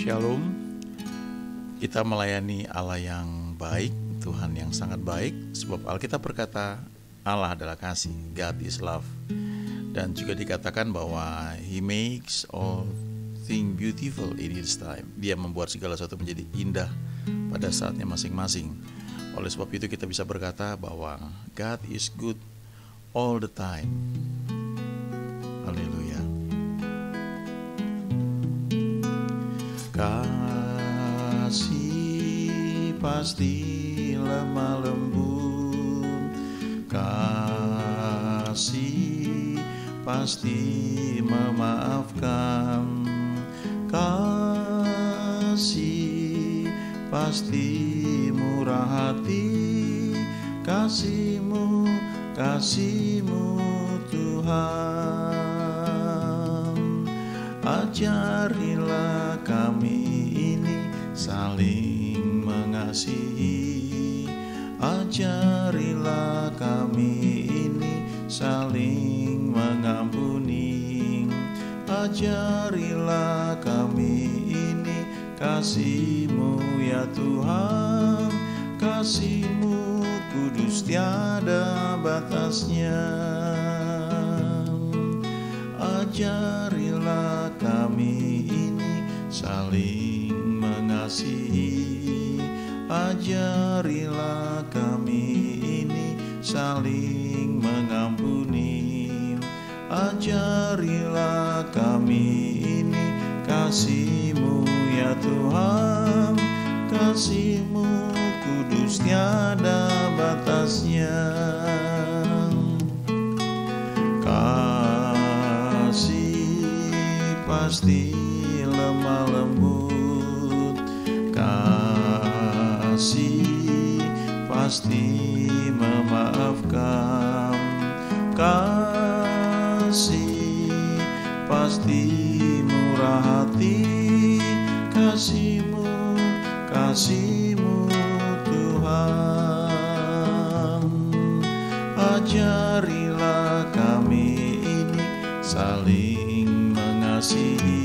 Shalom, kita melayani Allah yang baik, Tuhan yang sangat baik. Sebab Alkitab berkata Allah adalah kasih, God is love. Dan juga dikatakan bahwa He makes all things beautiful in His time. Dia membuat segala sesuatu menjadi indah pada saatnya masing-masing. Oleh sebab itu kita bisa berkata bahwa God is good all the time. Haleluya. Kasih pasti lemah lembut, kasih pasti memaafkan, kasih pasti murah hati, kasih-Mu Tuhan. Ajarilah kami ini saling mengasihi, ajarilah kami ini saling mengampuni, ajarilah kami ini kasih-Mu ya Tuhan, kasih-Mu kudus tiada batasnya. Ajarilah kami ini saling mengasihi, ajarilah kami ini saling mengampuni, ajarilah kami ini kasih-Mu ya Tuhan, kasih-Mu kudus tiada batasnya. Pasti lemah lembut, kasih pasti memaafkan, kasih pasti murah hati, kasih-Mu Tuhan. Ajarilah kami ini saling mengasihi,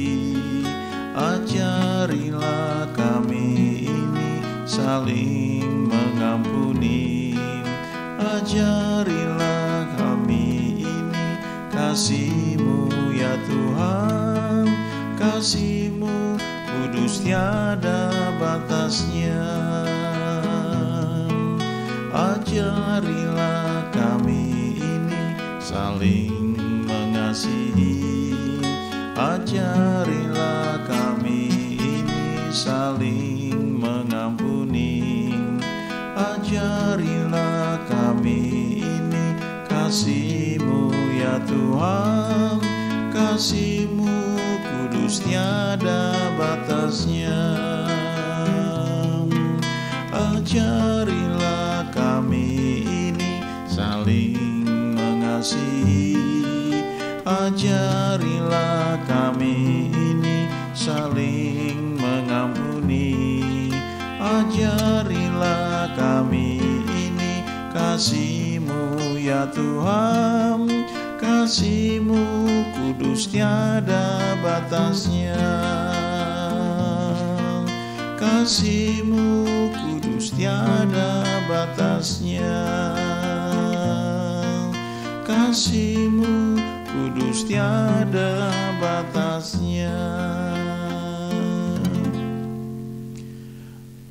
ajarilah kami ini saling mengampuni, ajarilah kami ini kasih-Mu ya Tuhan, kasih-Mu kudus tiada batasnya. Ajarilah kami ini saling mengasihi, ajarilah kami ini saling mengampuni, ajarilah kami ini kasih-Mu ya Tuhan, kasih-Mu kudus tiada batasnya. Ajarilah kami ini saling mengasihi, ajarilah kami ini saling mengampuni, ajarilah kami ini kasih-Mu ya Tuhan, kasih-Mu kudus tiada batasnya. Kasih-Mu kudus tiada batasnya, kasih-Mu kudus tiada batasnya.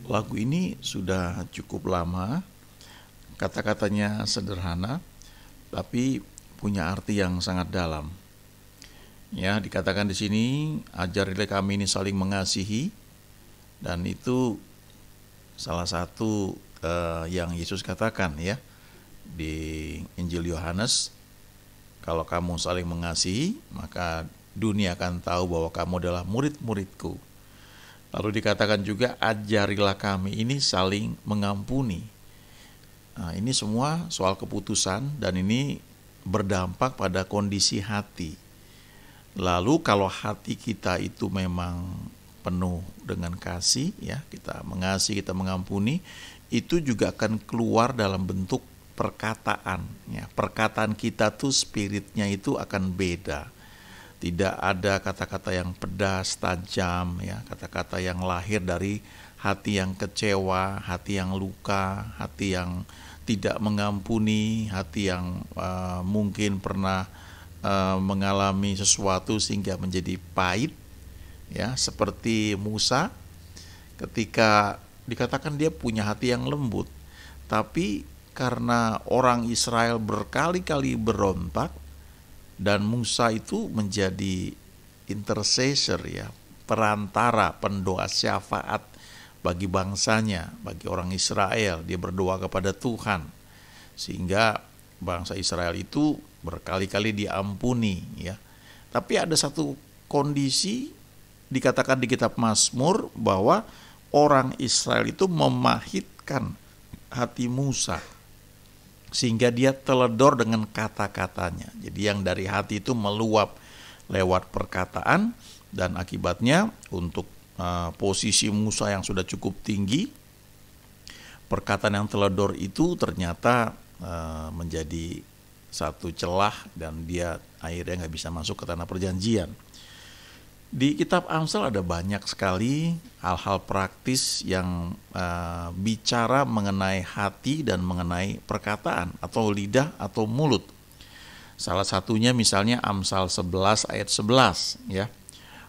Lagu ini sudah cukup lama, kata-katanya sederhana, tapi punya arti yang sangat dalam. Ya, dikatakan di sini, ajarilah kami ini saling mengasihi, dan itu salah satu yang Yesus katakan ya di Injil Yohanes. Kalau kamu saling mengasihi, maka dunia akan tahu bahwa kamu adalah murid-muridku. Lalu dikatakan juga, ajarilah kami ini saling mengampuni. Nah, ini semua soal keputusan, dan ini berdampak pada kondisi hati. Lalu kalau hati kita itu memang penuh dengan kasih, ya, kita mengasihi, kita mengampuni, itu juga akan keluar dalam bentuk perkataan. Ya, perkataan kita tuh spiritnya itu akan beda. Tidak ada kata-kata yang pedas, tajam, ya, kata-kata yang lahir dari hati yang kecewa, hati yang luka, hati yang tidak mengampuni, hati yang mungkin pernah mengalami sesuatu sehingga menjadi pahit, ya, seperti Musa ketika dikatakan dia punya hati yang lembut, tapi karena orang Israel berkali-kali berontak dan Musa itu menjadi intercessor, ya, perantara, pendoa syafaat bagi bangsanya, bagi orang Israel. Dia berdoa kepada Tuhan sehingga bangsa Israel itu berkali-kali diampuni, ya. Tapi ada satu kondisi dikatakan di kitab Mazmur bahwa orang Israel itu memahitkan hati Musa sehingga dia teledor dengan kata-katanya. Jadi yang dari hati itu meluap lewat perkataan, dan akibatnya untuk posisi Musa yang sudah cukup tinggi, perkataan yang teledor itu ternyata menjadi satu celah dan dia akhirnya nggak bisa masuk ke tanah perjanjian. Di kitab Amsal ada banyak sekali hal-hal praktis yang bicara mengenai hati dan mengenai perkataan atau lidah atau mulut. Salah satunya misalnya Amsal 11 ayat 11, ya.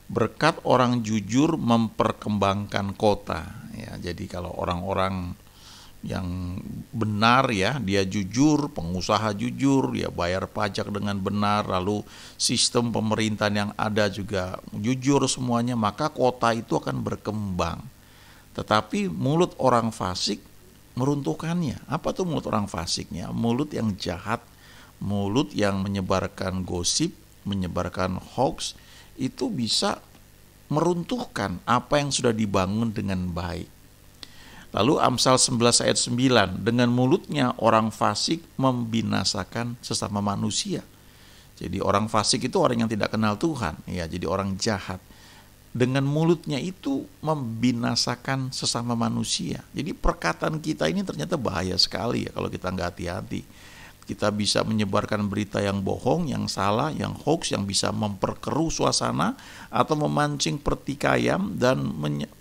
Berkat orang jujur memperkembangkan kota, ya. Jadi kalau orang-orang yang benar, ya, dia jujur, pengusaha jujur, ya, bayar pajak dengan benar, lalu sistem pemerintahan yang ada juga jujur semuanya, maka kota itu akan berkembang. Tetapi mulut orang fasik meruntuhkannya. Apa tuh mulut orang fasiknya? Mulut yang jahat, mulut yang menyebarkan gosip, menyebarkan hoax, itu bisa meruntuhkan apa yang sudah dibangun dengan baik. Lalu Amsal 11 ayat 9, dengan mulutnya orang fasik membinasakan sesama manusia. Jadi orang fasik itu orang yang tidak kenal Tuhan, ya, jadi orang jahat. Dengan mulutnya itu membinasakan sesama manusia. Jadi perkataan kita ini ternyata bahaya sekali, ya, kalau kita nggak hati-hati. Kita bisa menyebarkan berita yang bohong, yang salah, yang hoax, yang bisa memperkeruh suasana atau memancing pertikaian dan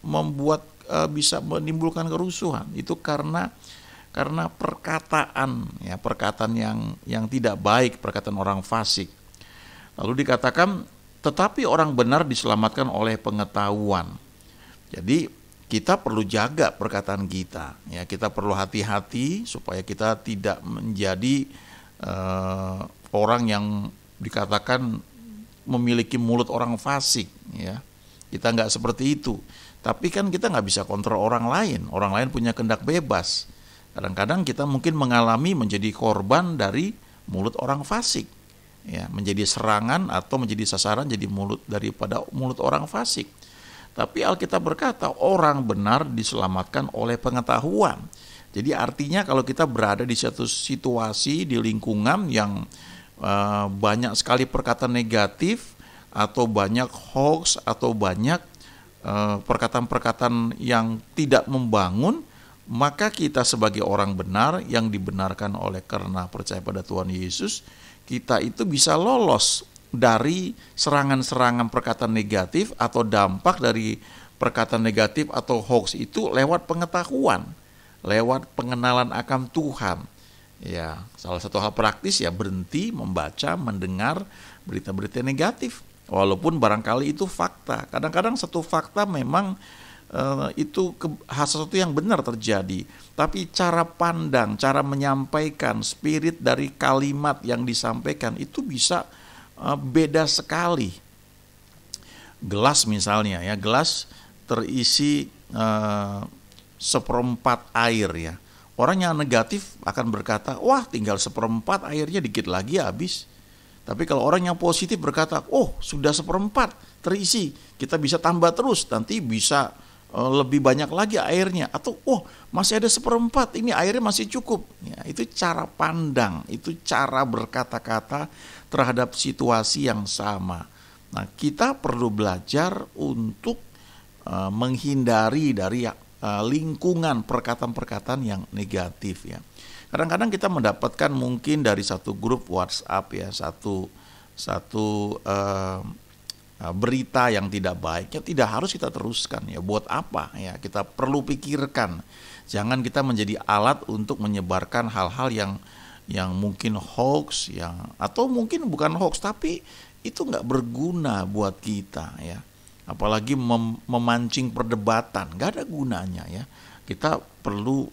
membuat bisa menimbulkan kerusuhan. Itu karena perkataan, ya, perkataan yang tidak baik, perkataan orang fasik. Lalu dikatakan, tetapi orang benar diselamatkan oleh pengetahuan. Jadi kita perlu jaga perkataan kita, ya, kita perlu hati-hati supaya kita tidak menjadi orang yang dikatakan memiliki mulut orang fasik, ya. Kita nggak seperti itu. Tapi kan kita nggak bisa kontrol orang lain punya kehendak bebas. Kadang-kadang kita mungkin mengalami menjadi korban dari mulut orang fasik, ya, menjadi serangan atau menjadi sasaran daripada mulut orang fasik. Tapi Alkitab berkata orang benar diselamatkan oleh pengetahuan. Jadi artinya kalau kita berada di suatu situasi, di lingkungan yang banyak sekali perkataan negatif atau banyak hoax atau banyak perkataan-perkataan yang tidak membangun, maka kita sebagai orang benar yang dibenarkan oleh karena percaya pada Tuhan Yesus, kita itu bisa lolos dari serangan-serangan perkataan negatif atau dampak dari perkataan negatif atau hoax itu lewat pengetahuan, lewat pengenalan akan Tuhan. Ya, salah satu hal praktis, ya, berhenti membaca, mendengar berita-berita negatif. Walaupun barangkali itu fakta. Kadang-kadang satu fakta memang itu sesuatu yang benar terjadi. Tapi cara pandang, cara menyampaikan, spirit dari kalimat yang disampaikan itu bisa beda sekali. Gelas misalnya, ya, gelas terisi 1/4 air, ya. Orang yang negatif akan berkata, wah, tinggal 1/4 airnya, dikit lagi habis. Tapi kalau orang yang positif berkata, oh, sudah 1/4 terisi, kita bisa tambah terus, nanti bisa lebih banyak lagi airnya. Atau, oh, masih ada 1/4, ini airnya masih cukup. Ya, itu cara pandang, itu cara berkata-kata terhadap situasi yang sama. Nah, kita perlu belajar untuk menghindari dari lingkungan perkataan-perkataan yang negatif, ya. Kadang-kadang kita mendapatkan mungkin dari satu grup WhatsApp, ya, satu berita yang tidak baik, ya tidak harus kita teruskan ya. Buat apa ya? Kita perlu pikirkan. Jangan kita menjadi alat untuk menyebarkan hal-hal yang mungkin hoax, atau mungkin bukan hoax tapi itu nggak berguna buat kita ya. Apalagi memancing perdebatan, nggak ada gunanya ya. Kita perlu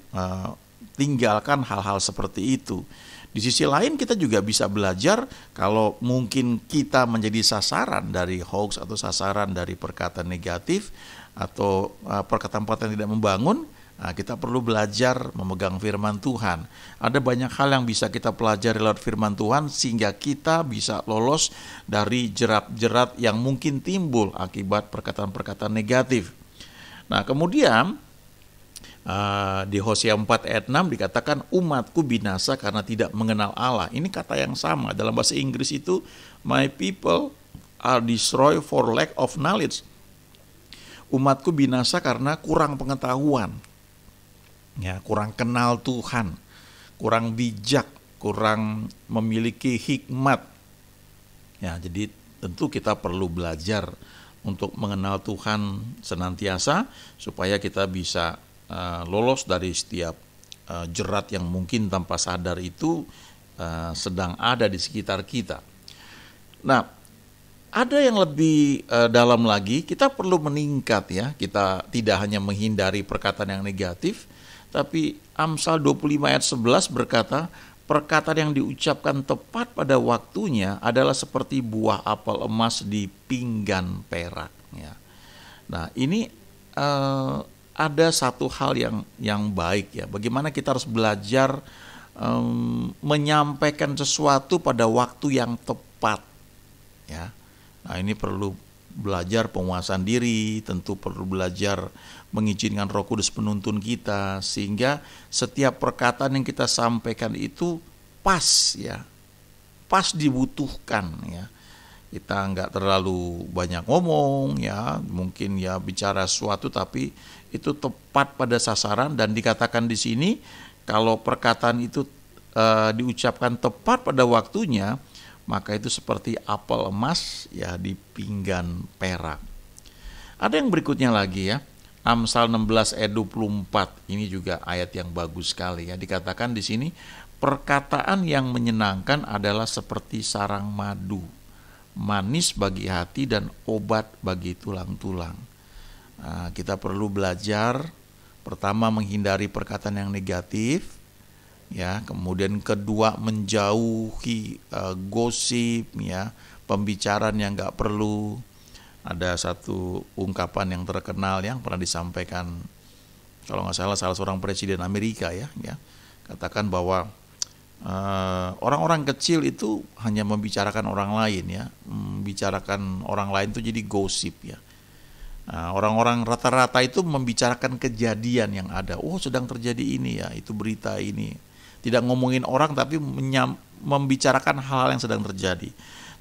tinggalkan hal-hal seperti itu. Di sisi lain kita juga bisa belajar kalau mungkin kita menjadi sasaran dari hoax atau sasaran dari perkataan negatif atau perkataan-perkataan tidak membangun. Kita perlu belajar memegang firman Tuhan. Ada banyak hal yang bisa kita pelajari lewat firman Tuhan sehingga kita bisa lolos dari jerat-jerat yang mungkin timbul akibat perkataan-perkataan negatif. Nah, kemudian di Hosea 4 ayat 6 dikatakan umatku binasa karena tidak mengenal Allah. Ini kata yang sama dalam bahasa Inggris itu, my people are destroyed for lack of knowledge. Umatku binasa karena kurang pengetahuan. Ya, kurang kenal Tuhan, kurang bijak, kurang memiliki hikmat. Ya, jadi tentu kita perlu belajar untuk mengenal Tuhan senantiasa supaya kita bisa lolos dari setiap jerat yang mungkin tanpa sadar itu sedang ada di sekitar kita. Nah, ada yang lebih dalam lagi, kita perlu meningkat ya. Kita tidak hanya menghindari perkataan yang negatif, tapi Amsal 25 ayat 11 berkata, perkataan yang diucapkan tepat pada waktunya adalah seperti buah apel emas di pinggan perak. Ya. Nah, ini ada satu hal yang baik ya. Bagaimana kita harus belajar menyampaikan sesuatu pada waktu yang tepat ya. Nah, ini perlu belajar penguasaan diri, tentu perlu belajar mengizinkan Roh Kudus penuntun kita sehingga setiap perkataan yang kita sampaikan itu pas ya. Pas dibutuhkan ya. Kita nggak terlalu banyak ngomong ya, mungkin ya bicara sesuatu tapi itu tepat pada sasaran. Dan dikatakan di sini kalau perkataan itu diucapkan tepat pada waktunya, maka itu seperti apel emas ya di pinggan perak. Ada yang berikutnya lagi ya, Amsal 16 ayat 24. Ini juga ayat yang bagus sekali ya. Dikatakan di sini, perkataan yang menyenangkan adalah seperti sarang madu, manis bagi hati dan obat bagi tulang-tulang. Nah, kita perlu belajar pertama menghindari perkataan yang negatif ya, kemudian kedua menjauhi gosip ya, pembicaraan yang nggak perlu. Ada satu ungkapan yang terkenal yang pernah disampaikan kalau nggak salah seorang presiden Amerika ya, katakan bahwa orang-orang kecil itu hanya membicarakan orang lain ya, membicarakan orang lain itu jadi gosip ya. Nah, orang-orang rata-rata itu membicarakan kejadian yang ada. Oh, sedang terjadi ini ya, itu berita ini. Tidak ngomongin orang tapi membicarakan hal yang sedang terjadi.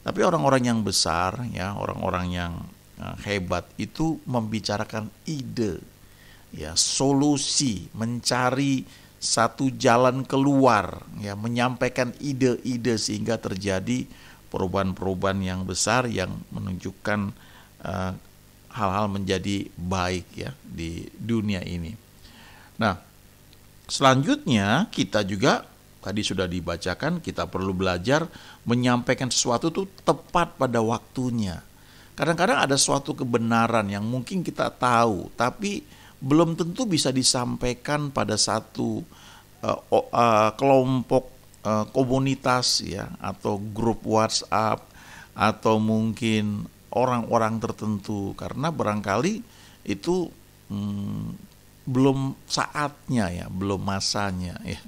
Tapi orang-orang yang besar ya, orang-orang yang hebat itu membicarakan ide ya, solusi, mencari satu jalan keluar ya, menyampaikan ide-ide sehingga terjadi perubahan-perubahan yang besar yang menunjukkan hal-hal menjadi baik ya di dunia ini. Nah, selanjutnya kita juga tadi sudah dibacakan, kita perlu belajar menyampaikan sesuatu itu tepat pada waktunya. Kadang-kadang ada suatu kebenaran yang mungkin kita tahu, tapi belum tentu bisa disampaikan pada satu kelompok komunitas ya, atau grup WhatsApp, atau mungkin orang-orang tertentu, karena barangkali itu belum saatnya ya, belum masanya ya.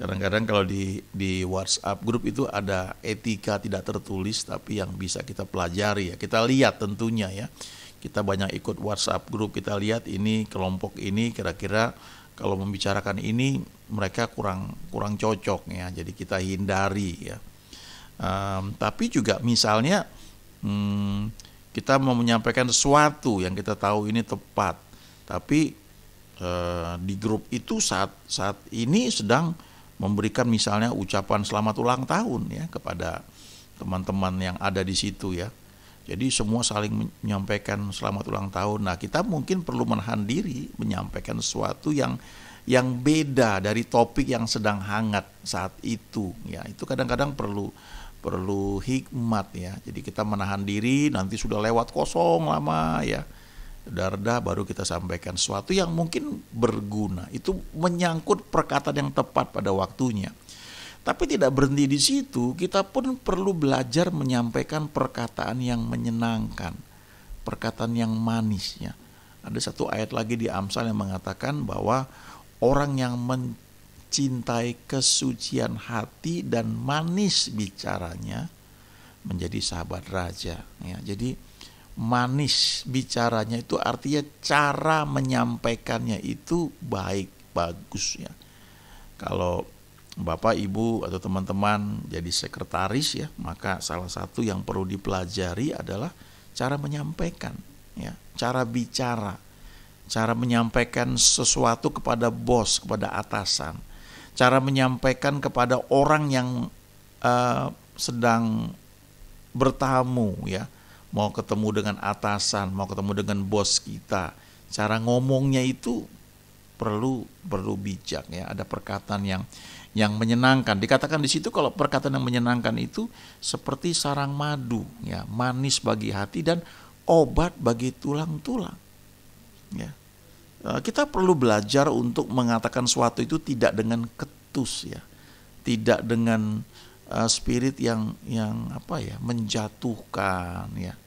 Kadang-kadang kalau di WhatsApp grup itu ada etika tidak tertulis tapi yang bisa kita pelajari ya. Kita lihat tentunya ya. Kita banyak ikut WhatsApp grup, kita lihat ini kelompok ini kira-kira kalau membicarakan ini mereka kurang cocok ya. Jadi kita hindari ya. Tapi juga misalnya kita mau menyampaikan sesuatu yang kita tahu ini tepat, tapi di grup itu saat ini sedang memberikan misalnya ucapan selamat ulang tahun ya kepada teman-teman yang ada di situ ya. Jadi semua saling menyampaikan selamat ulang tahun. Nah, kita mungkin perlu menahan diri menyampaikan sesuatu yang beda dari topik yang sedang hangat saat itu. Ya, itu kadang-kadang perlu hikmat ya. Jadi kita menahan diri, nanti sudah lewat kosong lama ya. Dardah baru kita sampaikan sesuatu yang mungkin berguna. Itu menyangkut perkataan yang tepat pada waktunya. Tapi tidak berhenti di situ, kita pun perlu belajar menyampaikan perkataan yang menyenangkan, perkataan yang manis ya. Ada satu ayat lagi di Amsal yang mengatakan bahwa orang yang mencintai kesucian hati dan manis bicaranya menjadi sahabat raja ya. Jadi manis bicaranya itu artinya cara menyampaikannya itu baik, bagus ya. Kalau Bapak, Ibu atau teman-teman jadi sekretaris ya, maka salah satu yang perlu dipelajari adalah cara menyampaikan ya, cara bicara, cara menyampaikan sesuatu kepada bos, kepada atasan, cara menyampaikan kepada orang yang sedang bertamu ya, mau ketemu dengan atasan, mau ketemu dengan bos kita, cara ngomongnya itu perlu bijak ya. Ada perkataan yang menyenangkan. Dikatakan di situ kalau perkataan yang menyenangkan itu seperti sarang madu ya, manis bagi hati dan obat bagi tulang-tulang ya. Kita perlu belajar untuk mengatakan sesuatu itu tidak dengan ketus ya, tidak dengan spirit yang menjatuhkan ya.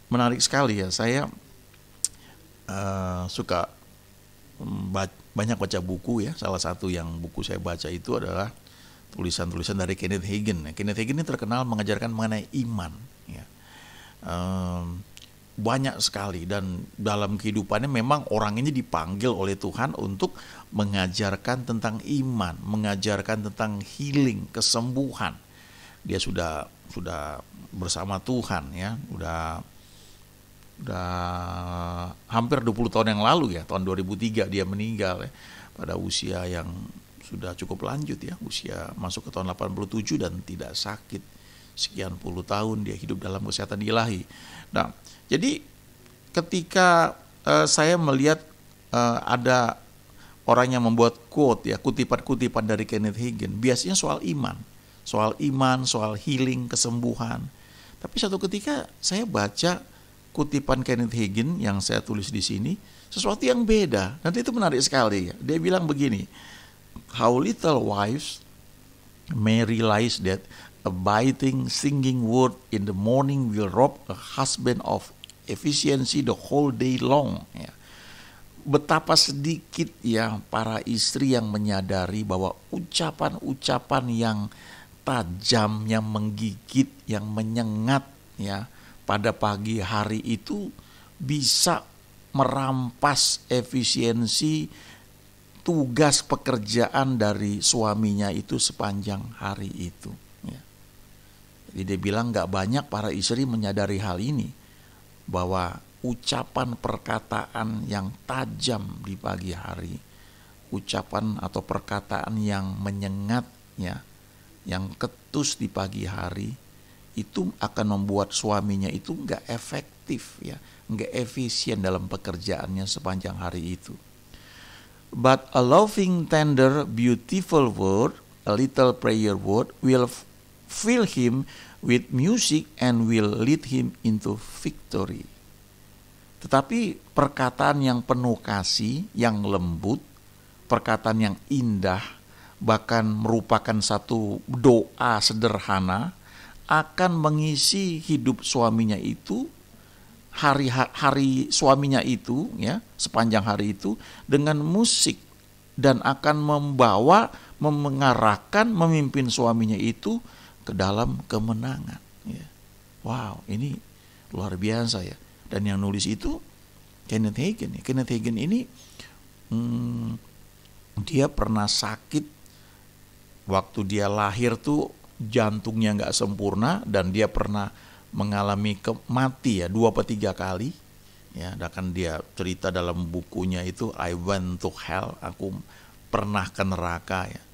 Menarik sekali ya, saya suka banyak baca buku ya. Salah satu yang buku saya baca itu adalah tulisan-tulisan dari Kenneth Hagin. Kenneth Hagin ini terkenal mengajarkan mengenai iman ya. Banyak sekali, dan dalam kehidupannya memang orang ini dipanggil oleh Tuhan untuk mengajarkan tentang iman, mengajarkan tentang healing, kesembuhan. Dia sudah bersama Tuhan ya, udah hampir 20 tahun yang lalu ya, tahun 2003 dia meninggal ya, pada usia yang sudah cukup lanjut ya, usia masuk ke tahun 87 dan tidak sakit. Sekian puluh tahun dia hidup dalam kesehatan ilahi. Nah, jadi ketika saya melihat ada orang yang membuat quote ya, kutipan-kutipan dari Kenneth Hagin, biasanya soal iman, soal healing, kesembuhan. Tapi satu ketika saya baca kutipan Kenneth Hagin yang saya tulis di sini, sesuatu yang beda, dan itu menarik sekali ya. Dia bilang begini, how little wives may realize that a biting, singing word in the morning will rob a husband of efficiency the whole day long. Ya. Betapa sedikit ya para istri yang menyadari bahwa ucapan-ucapan yang tajam, yang menggigit, yang menyengat ya pada pagi hari itu bisa merampas efisiensi tugas pekerjaan dari suaminya itu sepanjang hari itu. Jadi dia bilang gak banyak para istri menyadari hal ini, bahwa ucapan perkataan yang tajam di pagi hari, ucapan atau perkataan yang menyengat ya, yang ketus di pagi hari, itu akan membuat suaminya itu gak efektif ya, gak efisien dalam pekerjaannya sepanjang hari itu. But a loving, tender, beautiful word, a little prayer word will fill him with music and will lead him into victory. Tetapi perkataan yang penuh kasih, yang lembut, perkataan yang indah, bahkan merupakan satu doa sederhana, akan mengisi hidup suaminya itu, hari suaminya itu ya, sepanjang hari itu dengan musik, dan akan mengarahkan, memimpin suaminya itu ke dalam kemenangan ya. Wow, ini luar biasa ya. Dan yang nulis itu Kenneth Hagin. Kenneth Hagin ini dia pernah sakit waktu dia lahir tuh, jantungnya nggak sempurna, dan dia pernah mengalami mati ya 2 atau 3 kali ya. Dan kan dia cerita dalam bukunya itu, I went to hell, aku pernah ke neraka ya.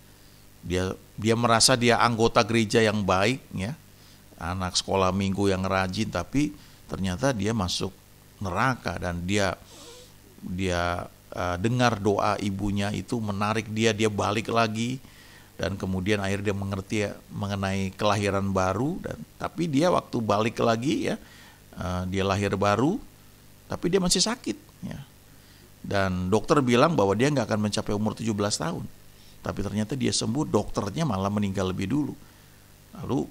Dia merasa dia anggota gereja yang baik ya, anak sekolah minggu yang rajin, tapi ternyata dia masuk neraka, dan dia dengar doa ibunya itu menarik dia balik lagi, dan kemudian akhirnya dia mengerti mengenai kelahiran baru, dan tapi dia waktu balik lagi ya, dia lahir baru tapi dia masih sakit ya. Dan dokter bilang bahwa dia nggak akan mencapai umur 17 tahun. Tapi ternyata dia sembuh, dokternya malah meninggal lebih dulu. Lalu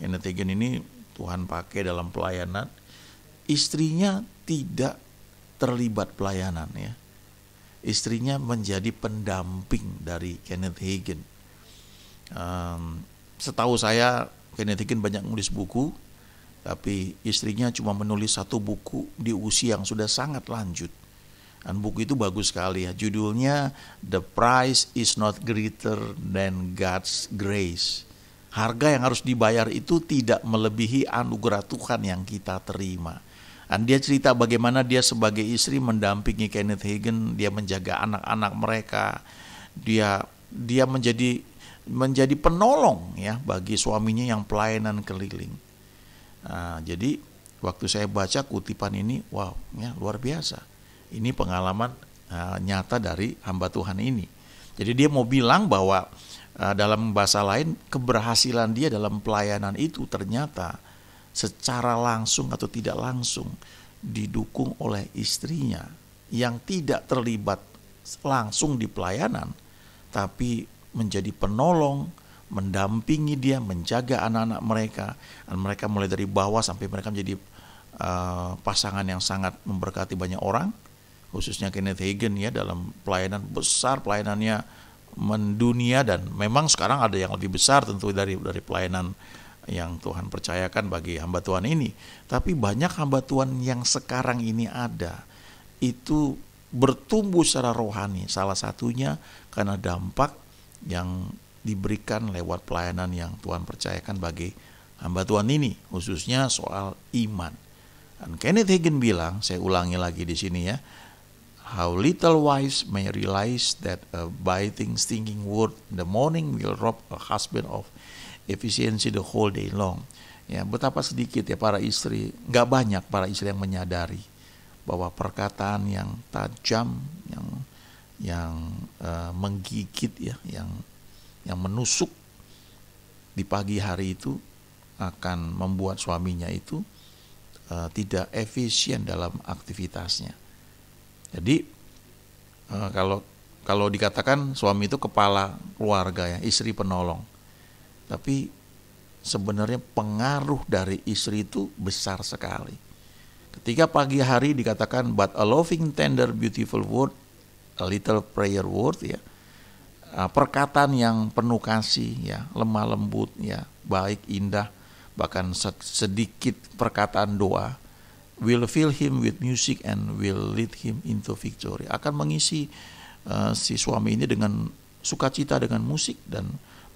Kenneth Hagin ini Tuhan pakai dalam pelayanan. Istrinya tidak terlibat pelayanan ya. Istrinya menjadi pendamping dari Kenneth Hagin. Setahu saya Kenneth Hagin banyak menulis buku, tapi istrinya cuma menulis 1 buku di usia yang sudah sangat lanjut. Dan buku itu bagus sekali ya. Judulnya The Price is Not Greater Than God's Grace. Harga yang harus dibayar itu tidak melebihi anugerah Tuhan yang kita terima. Dan dia cerita bagaimana dia sebagai istri mendampingi Kenneth Hagin, dia menjaga anak-anak mereka, dia menjadi penolong ya bagi suaminya yang pelayanan keliling. Nah, jadi waktu saya baca kutipan ini, wow, ya luar biasa. Ini pengalaman nyata dari hamba Tuhan ini. Jadi dia mau bilang bahwa dalam bahasa lain, keberhasilan dia dalam pelayanan itu ternyata secara langsung atau tidak langsung didukung oleh istrinya yang tidak terlibat langsung di pelayanan, tapi menjadi penolong, mendampingi dia, menjaga anak-anak mereka, dan mereka mulai dari bawah sampai mereka menjadi pasangan yang sangat memberkati banyak orang. Khususnya Kenneth Hagin ya, dalam pelayanan besar, pelayanannya mendunia, dan memang sekarang ada yang lebih besar tentu dari pelayanan yang Tuhan percayakan bagi hamba Tuhan ini. Tapi banyak hamba Tuhan yang sekarang ini ada, itu bertumbuh secara rohani, salah satunya karena dampak yang diberikan lewat pelayanan yang Tuhan percayakan bagi hamba Tuhan ini, khususnya soal iman. Dan Kenneth Hagin bilang, saya ulangi lagi di sini ya, how little wives may realize that a biting, stinging word in the morning will rob a husband of efficiency the whole day long. Ya, betapa sedikit ya para istri, nggak banyak para istri yang menyadari bahwa perkataan yang tajam, yang menggigit ya, yang menusuk di pagi hari itu akan membuat suaminya itu tidak efisien dalam aktivitasnya. Jadi kalau dikatakan suami itu kepala keluarga ya, istri penolong. Tapi sebenarnya pengaruh dari istri itu besar sekali. Ketika pagi hari dikatakan but a loving, tender, beautiful word, a little prayer word ya. Perkataan yang penuh kasih ya, lemah lembut ya, baik, indah, bahkan sedikit perkataan doa, will fill him with music and will lead him into victory. Akan mengisi si suami ini dengan sukacita, dengan musik, dan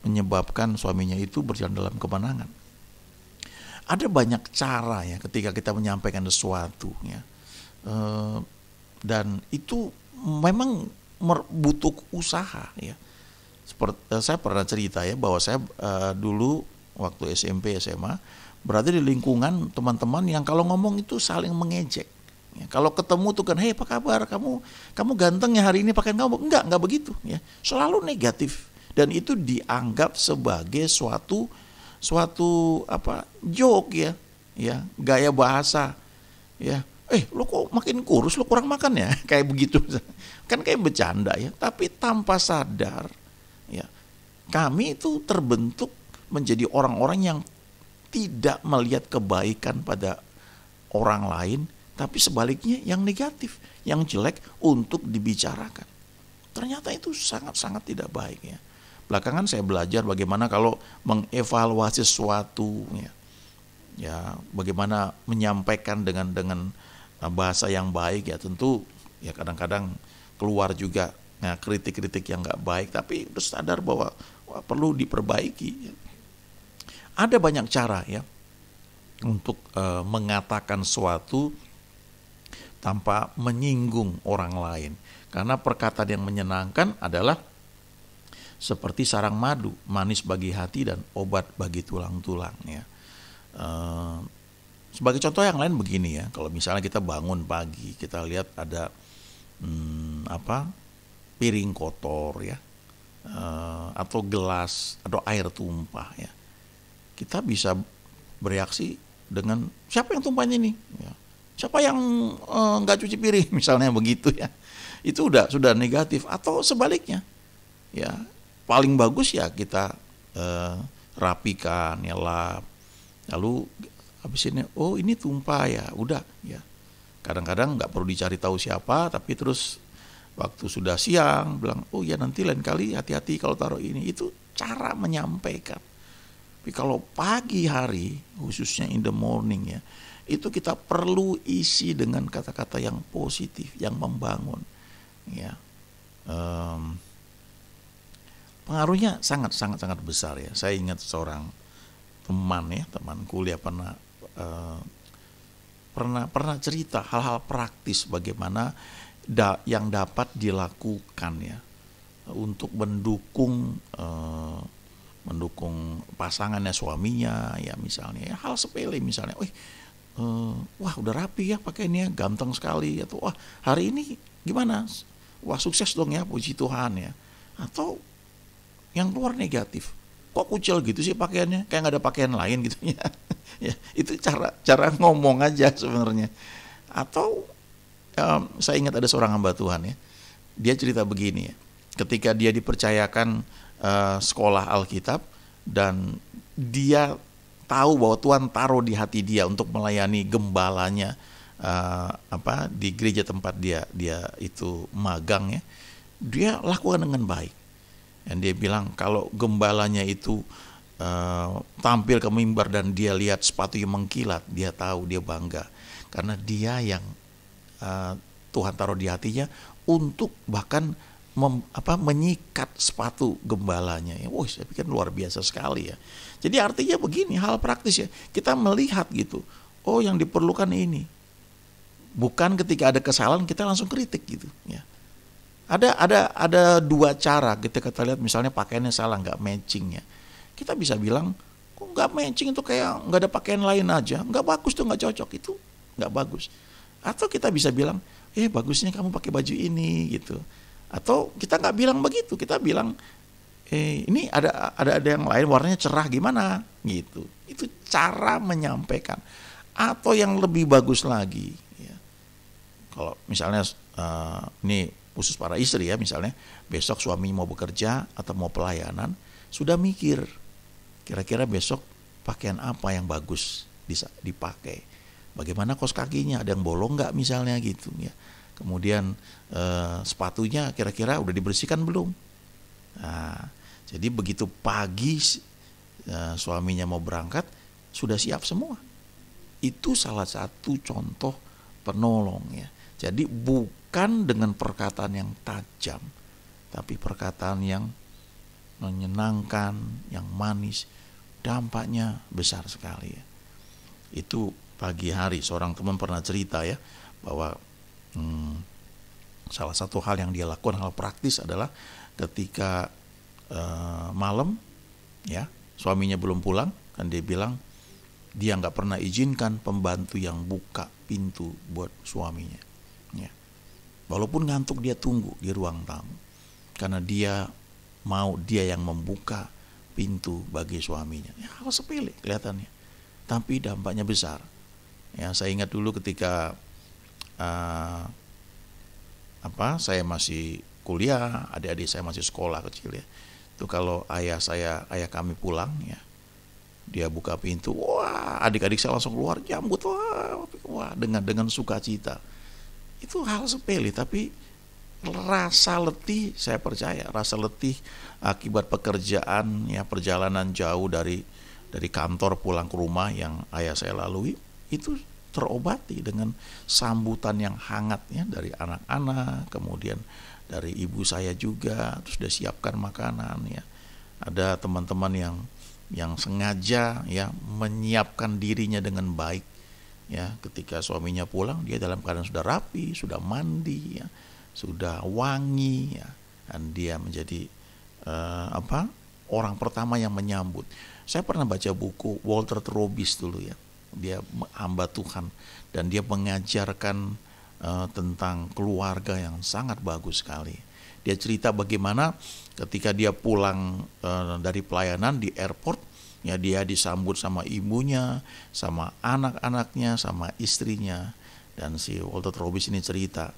menyebabkan suaminya itu berjalan dalam kemenangan. Ada banyak cara ya ketika kita menyampaikan sesuatu ya, dan itu memang butuh usaha ya. Seperti saya pernah cerita ya bahwa saya dulu waktu SMP SMA berada di lingkungan teman-teman yang kalau ngomong itu saling mengejek. Ya, kalau ketemu tuh kan, hei apa kabar, kamu ganteng ya hari ini pakai kamu, enggak begitu ya, selalu negatif, dan itu dianggap sebagai suatu joke ya, gaya bahasa ya, lu kok makin kurus, lu kurang makan ya, kayak begitu kan, kayak bercanda ya, tapi tanpa sadar ya kami itu terbentuk menjadi orang-orang yang tidak melihat kebaikan pada orang lain, tapi sebaliknya yang negatif, yang jelek untuk dibicarakan. Ternyata itu sangat-sangat tidak baik ya. Belakangan saya belajar bagaimana kalau mengevaluasi sesuatu ya, bagaimana menyampaikan dengan bahasa yang baik ya. Tentu ya kadang-kadang keluar juga kritik-kritik yang nggak baik, tapi harus sadar bahwa perlu diperbaiki ya. Ada banyak cara ya untuk mengatakan sesuatu tanpa menyinggung orang lain. Karena perkataan yang menyenangkan adalah seperti sarang madu, manis bagi hati dan obat bagi tulang-tulang ya. Eh, Sebagai contoh yang lain begini ya, kalau misalnya kita bangun pagi, kita lihat ada apa, piring kotor ya, atau gelas atau air tumpah ya, kita bisa bereaksi dengan siapa yang tumpahin ini, ya. Siapa yang nggak cuci piring misalnya begitu ya, itu sudah negatif. Atau sebaliknya ya, paling bagus ya kita rapikan ya, lap, lalu habis ini oh ini tumpah ya udah ya, kadang-kadang nggak perlu dicari tahu siapa, tapi terus waktu sudah siang bilang oh ya nanti lain kali hati-hati kalau taruh ini. Itu cara menyampaikan. Tapi kalau pagi hari khususnya in the morning ya, itu kita perlu isi dengan kata-kata yang positif, yang membangun ya. Pengaruhnya sangat besar ya. Saya ingat seorang teman ya, teman kuliah pernah cerita hal-hal praktis bagaimana yang dapat dilakukan ya untuk mendukung pasangannya, suaminya ya, misalnya ya, hal sepele misalnya, wah udah rapi ya pakainya, ganteng sekali, atau wah hari ini gimana, wah sukses dong ya, puji Tuhan ya. Atau yang keluar negatif, kok kucil gitu sih pakaiannya, kayak nggak ada pakaian lain gitu ya. Ya itu cara ngomong aja sebenarnya. Atau saya ingat ada seorang hamba Tuhan ya, dia cerita begini ya, ketika dia dipercayakan sekolah Alkitab dan dia tahu bahwa Tuhan taruh di hati dia untuk melayani gembalanya di gereja tempat dia itu magang ya, dia lakukan dengan baik. Dan dia bilang kalau gembalanya itu tampil ke mimbar dan dia lihat sepatunya mengkilat, dia tahu, dia bangga karena dia yang Tuhan taruh di hatinya untuk bahkan menyikat sepatu gembalanya ya. Wah, saya pikir luar biasa sekali ya. Jadi artinya begini, hal praktis ya, kita melihat gitu, oh yang diperlukan ini, bukan ketika ada kesalahan kita langsung kritik gitu ya. Ada dua cara kita lihat, misalnya pakaiannya salah, nggak matching ya, kita bisa bilang kok nggak matching, itu kayak nggak ada pakaian lain aja, nggak bagus tuh, nggak cocok, itu nggak bagus. Atau kita bisa bilang bagusnya kamu pakai baju ini gitu. Atau kita nggak bilang begitu, kita bilang ini ada yang lain warnanya cerah gimana gitu. Itu cara menyampaikan. Atau yang lebih bagus lagi ya, kalau misalnya ini khusus para istri ya, misalnya besok suami mau bekerja atau mau pelayanan, sudah mikir kira-kira besok pakaian apa yang bagus dipakai, bagaimana kaos kakinya, ada yang bolong nggak misalnya gitu ya. Kemudian sepatunya kira-kira udah dibersihkan belum. Nah, jadi begitu pagi suaminya mau berangkat sudah siap semua. Itu salah satu contoh penolong ya. Jadi bukan dengan perkataan yang tajam, tapi perkataan yang menyenangkan, yang manis, dampaknya besar sekali ya. Itu pagi hari seorang teman pernah cerita ya, bahwa salah satu hal yang dia lakukan, hal praktis adalah ketika malam ya, suaminya belum pulang, kan dia bilang dia nggak pernah izinkan pembantu yang buka pintu buat suaminya ya. Walaupun ngantuk dia tunggu di ruang tamu, karena dia mau dia yang membuka pintu bagi suaminya ya. Hal sepele kelihatannya, tapi dampaknya besar ya. Saya ingat dulu ketika saya masih kuliah, adik-adik saya masih sekolah kecil ya, itu kalau ayah kami pulang ya, dia buka pintu, wah adik-adik saya langsung keluar jambut, wah dengan sukacita. Itu hal sepele, tapi rasa letih, saya percaya rasa letih akibat pekerjaan ya, perjalanan jauh dari kantor pulang ke rumah yang ayah saya lalui, itu terobati dengan sambutan yang hangat ya, dari anak-anak, kemudian dari ibu saya juga, terus dia siapkan makanan ya. Ada teman-teman yang sengaja ya menyiapkan dirinya dengan baik ya, ketika suaminya pulang dia dalam keadaan sudah rapi, sudah mandi ya, sudah wangi ya, dan dia menjadi orang pertama yang menyambut. Saya pernah baca buku Walter Trobis dulu ya. Dia hamba Tuhan dan dia mengajarkan tentang keluarga yang sangat bagus sekali. Dia cerita bagaimana ketika dia pulang dari pelayanan di airport, ya dia disambut sama ibunya, sama anak-anaknya, sama istrinya. Dan si Walter Trobis ini cerita,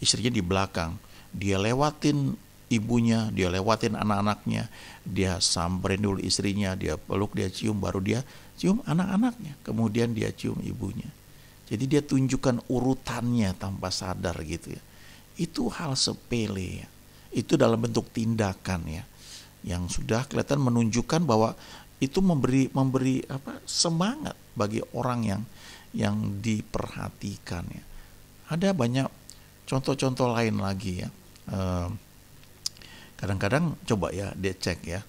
istrinya di belakang, dia lewatin ibunya, dia lewatin anak-anaknya, dia samperin dulu istrinya, dia peluk, dia cium, baru dia cium anak-anaknya, kemudian dia cium ibunya. Jadi dia tunjukkan urutannya tanpa sadar gitu ya. Itu hal sepele ya. Itu dalam bentuk tindakan ya, yang sudah kelihatan menunjukkan bahwa itu memberi semangat bagi orang yang diperhatikan ya. Ada banyak contoh-contoh lain lagi ya. Kadang-kadang coba ya dia cek ya.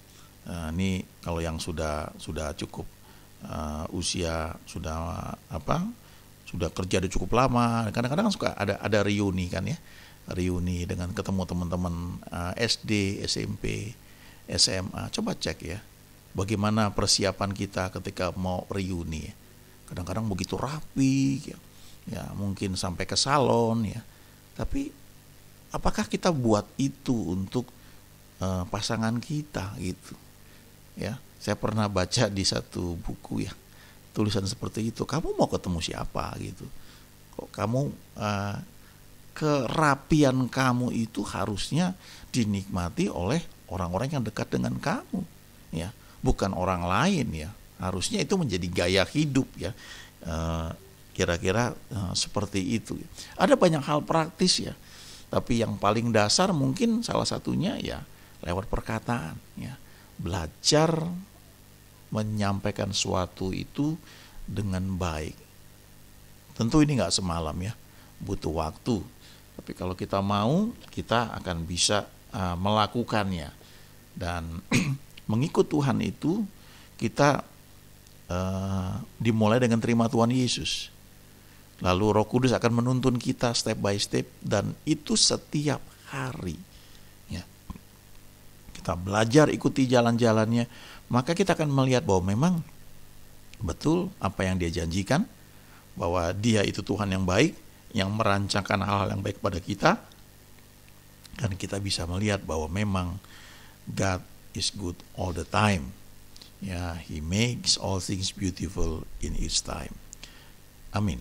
Ini kalau yang sudah cukup usia, sudah kerja udah cukup lama, kadang-kadang suka ada reuni kan ya. Reuni dengan ketemu teman-teman SD, SMP, SMA. Coba cek ya. Bagaimana persiapan kita ketika mau reuni ya. Kadang-kadang begitu rapi ya. Ya, mungkin sampai ke salon ya. Tapi apakah kita buat itu untuk pasangan kita gitu? Ya, saya pernah baca di satu buku ya, tulisan seperti itu. Kamu mau ketemu siapa gitu? Kok kamu kerapian kamu itu harusnya dinikmati oleh orang-orang yang dekat dengan kamu, ya, bukan orang lain ya. Harusnya itu menjadi gaya hidup ya. Kira-kira seperti itu. Ada banyak hal praktis ya, tapi yang paling dasar mungkin salah satunya ya lewat perkataan ya. Belajar menyampaikan sesuatu itu dengan baik. Tentu ini nggak semalam ya, butuh waktu. Tapi kalau kita mau, kita akan bisa melakukannya. Dan mengikut Tuhan itu kita dimulai dengan terima Tuhan Yesus. Lalu Roh Kudus akan menuntun kita step by step, dan itu setiap hari. Ya. Kita belajar ikuti jalan-jalannya, maka kita akan melihat bahwa memang betul apa yang dia janjikan, bahwa dia itu Tuhan yang baik, yang merancangkan hal-hal yang baik pada kita, dan kita bisa melihat bahwa memang God is good all the time. Ya, He makes all things beautiful in its time. Amin.